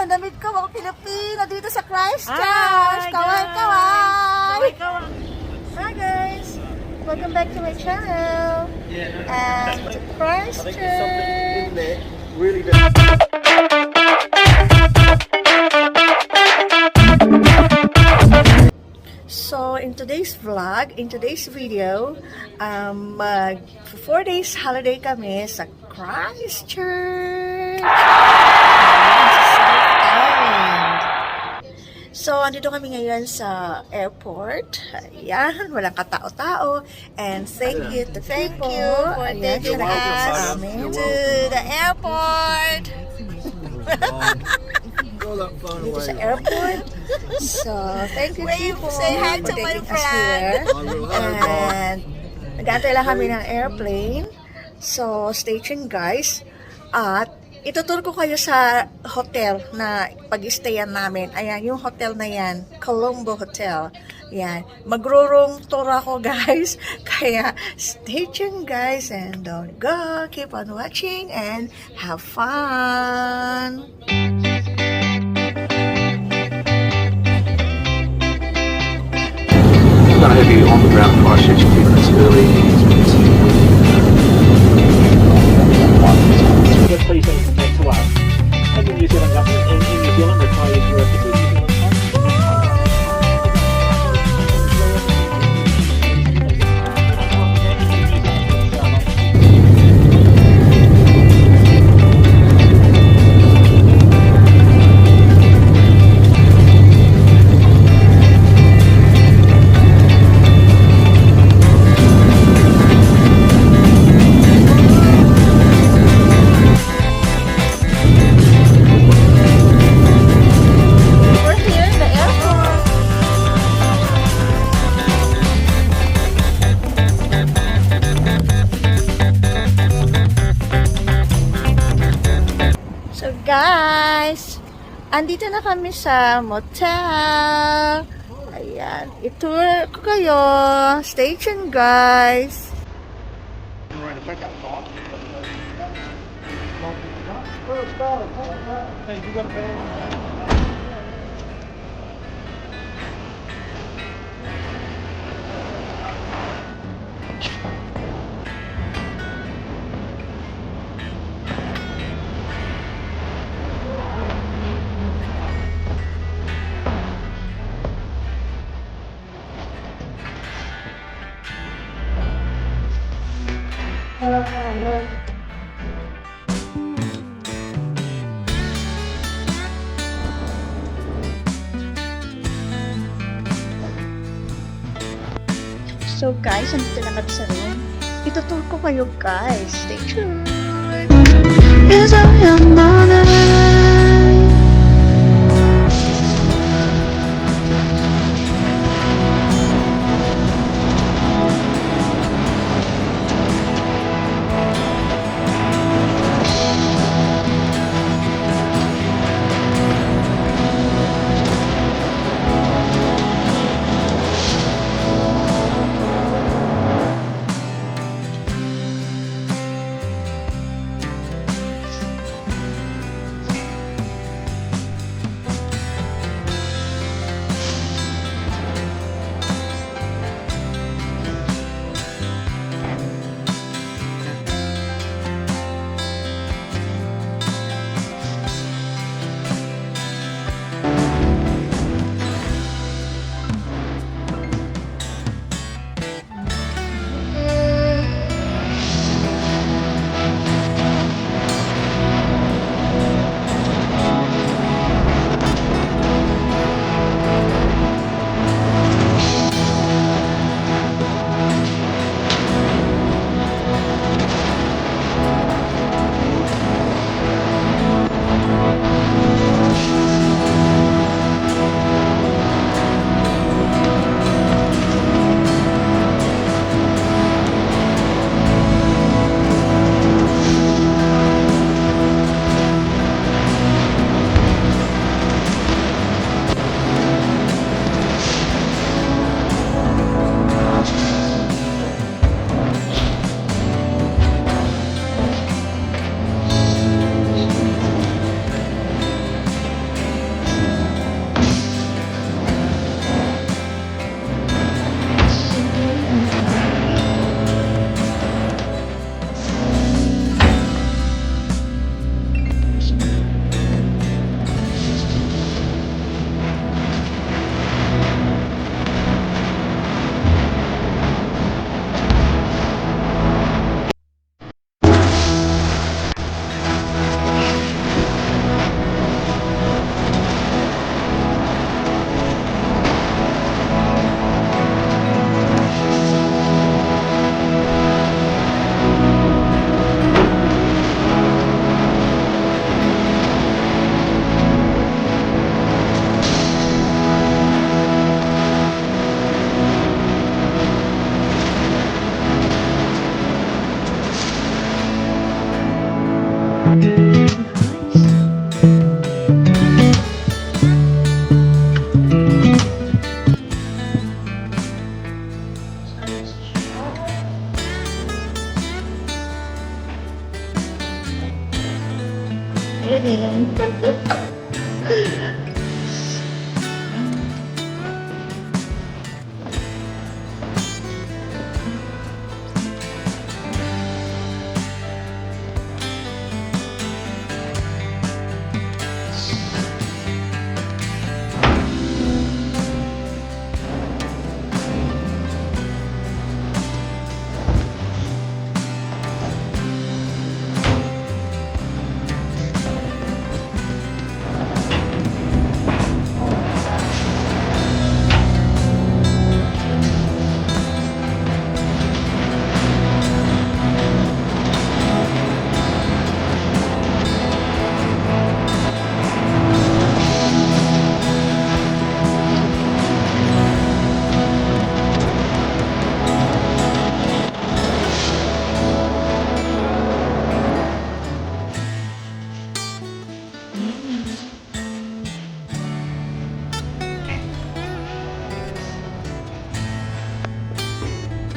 Namit ko mga Pilipino dito sa Christchurch. Kaway-kaway! Hi guys! Welcome back to my channel. And Christchurch. Really So in today's vlog, in today's video, 4 days holiday kami sa Christchurch. So, andito kami ngayon sa airport. Ayan, walang katao-tao. And thank you for taking us to the airport. Dito sa airport. So, thank you for taking us here. And nag-aantay lang kami ng airplane. So, stay tuned guys. At itutur ko kayo sa hotel na pag-stayan namin. Ayan, yung hotel na yan. Colombo Hotel. Ayan. Magro-room tour ako, guys. Kaya, stay tuned, guys. And don't go. Keep on watching and have fun. I'm going to have you on the ground Christchurch given it's early. Please don't connect to us. And the New Zealand government in New Zealand requires work to New Zealand. Guys, andito na kami sa motel. Ayan, itour ko kayo. Stay tuned, guys. So guys, andito na kami sa room. Itutur ko kayo guys. Stay tuned. Yes, I am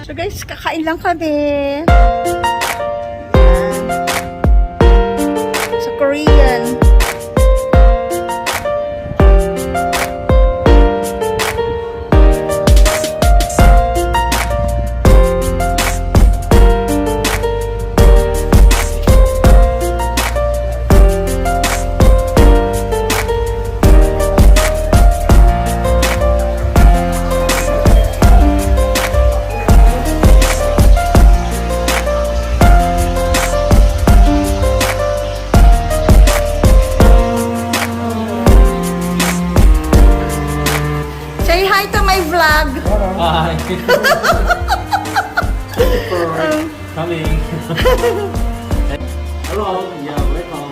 So guys, kakain lang kami. Sa Korean. Say hi to my vlog. Hi. Coming. Hello. Yeah, welcome.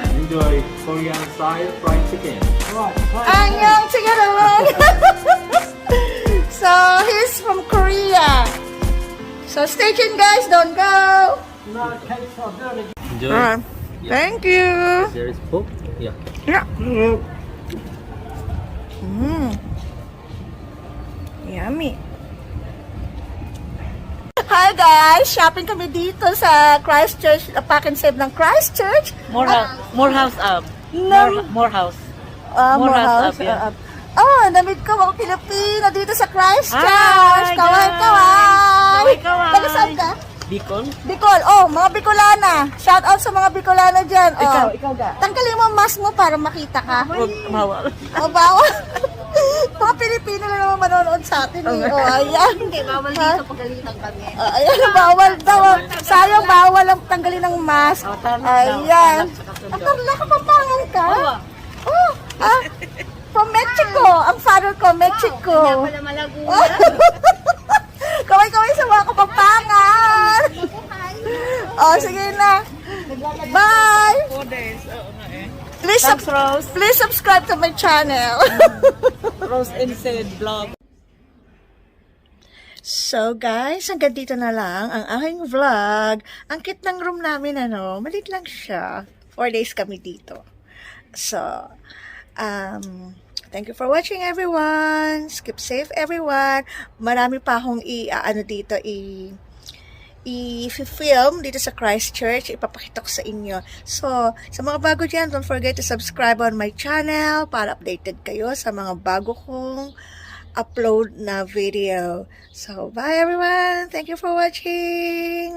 And enjoy Korean style fried chicken. Annyeong naman. So, he's from Korea. So, stay tuned guys. Don't go. Enjoy. Thank you. There is pork. Yeah. Yeah. Yummy. Hi guys! Shopping kami dito sa Christchurch, Pack and Save ng Christchurch. More house up. More house. More house up, yeah. Oh, namit ko mga Pilipino dito sa Christchurch. Hi, Kaway! Kaway, kaway. Taga saan ka? Bicol. Bicol. Oh, mga Bicolana. Shout out sa mga Bicolana dyan. Oh. Ikaw ga. Tanggalin mo ang mask mo para makita ka. Bawal. Oh, bawal. Mga Pilipino na naman manonood sa atin. Eh. Oh, ayan. Hindi, bawal dito pagalitan kami. Ayan, bawal daw. Sayang bawal ang tanggalin ng mask. Ayan. Ang tarla ka, papangan ka. Oh, from Mexico. Ang father ko, Mexico. Kaya pala Malaguna. Kaway-kaway sa mga kapampangan. Oh, sige na. Bye. 4 days. Oo nga eh. Please subscribe to my channel. Rose and Sid vlog. So guys, hanggang dito na lang ang aking vlog. Ang cute ng room namin, malit lang siya. 4 days kami dito. So, thank you for watching everyone. Keep safe everyone. Marami pa akong i-film dito sa Christchurch. Ipapakita ko sa inyo. So, sa mga bago dyan, don't forget to subscribe on my channel para updated kayo sa mga bago kong upload na video. So, bye everyone. Thank you for watching.